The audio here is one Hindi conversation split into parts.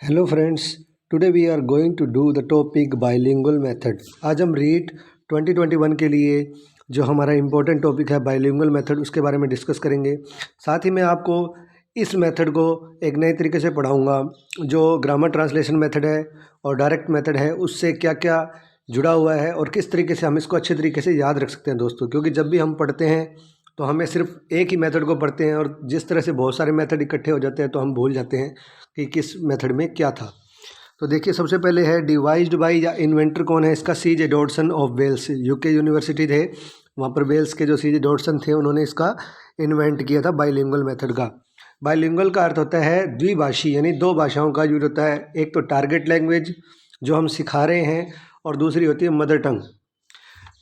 Hello friends, today we are going to do the topic bilingual method. आज हम रीट 2021 के लिए जो हमारा इम्पोर्टेंट टॉपिक है बाइलिंगुअल मेथड उसके बारे में डिस्कस करेंगे। साथ ही मैं आपको इस मेथड को एक नए तरीके से पढ़ाऊंगा जो ग्रामर ट्रांसलेशन मेथड है और डायरेक्ट मेथड है, उससे क्या क्या जुड़ा हुआ है और किस तरीके से हम इसको अच्छे तरीके से याद रख सकते हैं दोस्तों। क्योंकि जब भी हम पढ़ते हैं तो हमें सिर्फ एक ही मेथड को पढ़ते हैं और जिस तरह से बहुत सारे मेथड इकट्ठे हो जाते हैं तो हम भूल जाते हैं कि किस मेथड में क्या था। तो देखिए, सबसे पहले है डिवाइस्ड बाय, या इन्वेंटर कौन है इसका? C.J. Dodson of Wales, UK university थे, वहाँ पर वेल्स के जो C.J. डॉडसन थे उन्होंने इसका इन्वेंट किया था बाइलिंगुअल मेथड का। बाइलिंगुअल का अर्थ होता है द्विभाषी, यानी दो भाषाओं का यूज होता है। एक तो टारगेट लैंग्वेज जो हम सिखा रहे हैं और दूसरी होती है mother tongue.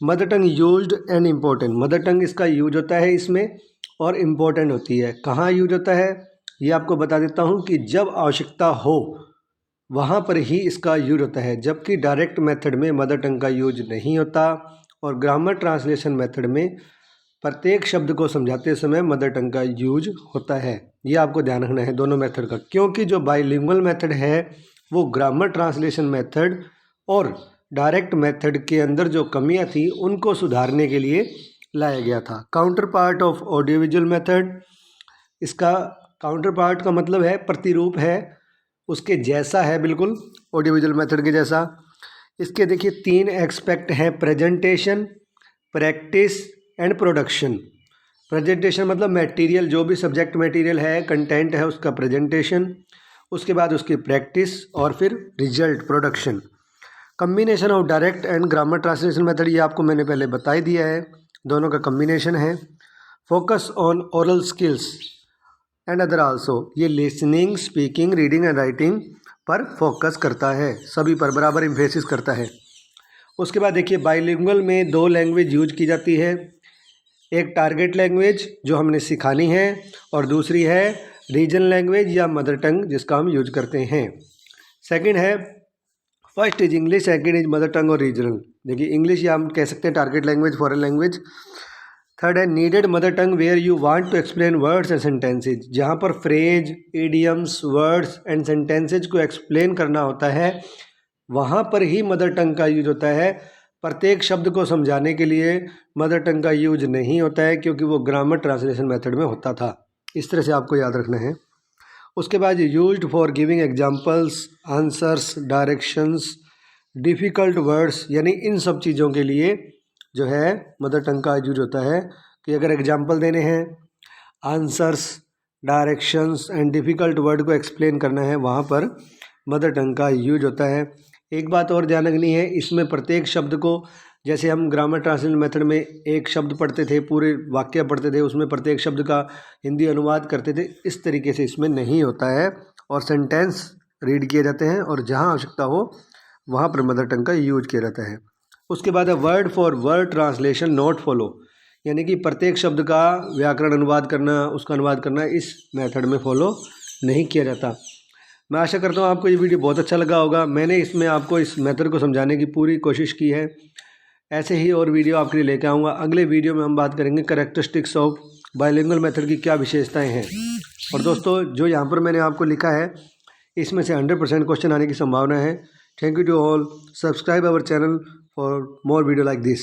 Mother tongue used and important, mother tongue इसका यूज होता है इसमें और इम्पोर्टेंट होती है। कहाँ यूज होता है ये आपको बता देता हूँ कि जब आवश्यकता हो वहाँ पर ही इसका यूज होता है, जबकि डायरेक्ट मेथड में मदर टंग का यूज नहीं होता। और ग्रामर ट्रांसलेशन मेथड में प्रत्येक शब्द को समझाते समय मदर टंग का यूज होता है। ये आपको ध्यान रखना है दोनों मेथड का, क्योंकि जो बाइलिंगुअल मेथड है वो ग्रामर ट्रांसलेशन मेथड और डायरेक्ट मेथड के अंदर जो कमियां थी उनको सुधारने के लिए लाया गया था। Counter part of audio visual method, इसका काउंटर पार्ट का मतलब है प्रतिरूप है, उसके जैसा है, बिल्कुल ऑडियो विजुअल मेथड के जैसा। इसके देखिए 3 एस्पेक्ट हैं: presentation, practice and production. Presentation मतलब मटेरियल, जो भी सब्जेक्ट मटेरियल है, कंटेंट है, उसका प्रेजेंटेशन, उसके बाद उसकी प्रैक्टिस और फिर result production. Combination of direct and grammar translation method, ये आपको मैंने पहले बता ही दिया है, दोनों का कम्बिनेशन है। Focus on oral skills and other also, ये listening, speaking, reading and writing पर फोकस करता है, सभी पर बराबर एम्फेसिस करता है। उसके बाद देखिए, बाइलिंगुअल में 2 लैंग्वेज यूज की जाती है, एक टारगेट लैंग्वेज जो हमने सिखानी है और दूसरी है रीजनल लैंग्वेज या मदर टंग जिसका हम यूज करते हैं। सेकंड है, first is English, second is mother tongue और रीजनल। देखिए, इंग्लिश या हम कह सकते हैं target language, foreign language. Third है needed mother tongue where you want to explain words and sentences, जहाँ पर phrase, idioms, words and sentences को एक्सप्लेन करना होता है वहाँ पर ही मदर टंग का यूज होता है। प्रत्येक शब्द को समझाने के लिए मदर टंग का यूज नहीं होता है, क्योंकि वो ग्रामर ट्रांसलेशन मेथड में होता था। इस तरह से आपको याद रखना है। उसके बाद used for giving examples, answers, directions, difficult words, यानी इन सब चीज़ों के लिए जो है मदर टंग का यूज होता है कि अगर एग्जांपल देने हैं, answers, directions and difficult word को एक्सप्लेन करना है, वहाँ पर मदर टंग का यूज होता है। एक बात और ध्यान रखनी है, इसमें प्रत्येक शब्द को, जैसे हम ग्रामर ट्रांसलेशन मेथड में एक शब्द पढ़ते थे, पूरे वाक्य पढ़ते थे, उसमें प्रत्येक शब्द का हिंदी अनुवाद करते थे, इस तरीके से इसमें नहीं होता है और सेंटेंस रीड किए जाते हैं और जहाँ आवश्यकता हो वहाँ पर मदर टंग का यूज किया जाता है। उसके बाद है word for word translation not follow, यानी कि प्रत्येक शब्द का व्याकरण अनुवाद करना, उसका अनुवाद करना इस मेथड में फॉलो नहीं किया जाता। मैं आशा करता हूँ आपको ये वीडियो बहुत अच्छा लगा होगा। मैंने इसमें आपको इस मेथड को समझाने की पूरी कोशिश की है। ऐसे ही और वीडियो आपके लिए लेकर आऊँगा। अगले वीडियो में हम बात करेंगे कैरेक्टरिस्टिक्स ऑफ बाइलिंगुअल मेथड की क्या विशेषताएं हैं। और दोस्तों, जो यहाँ पर मैंने आपको लिखा है इसमें से 100% क्वेश्चन आने की संभावना है। Thank you to all, subscribe our channel for more video like this.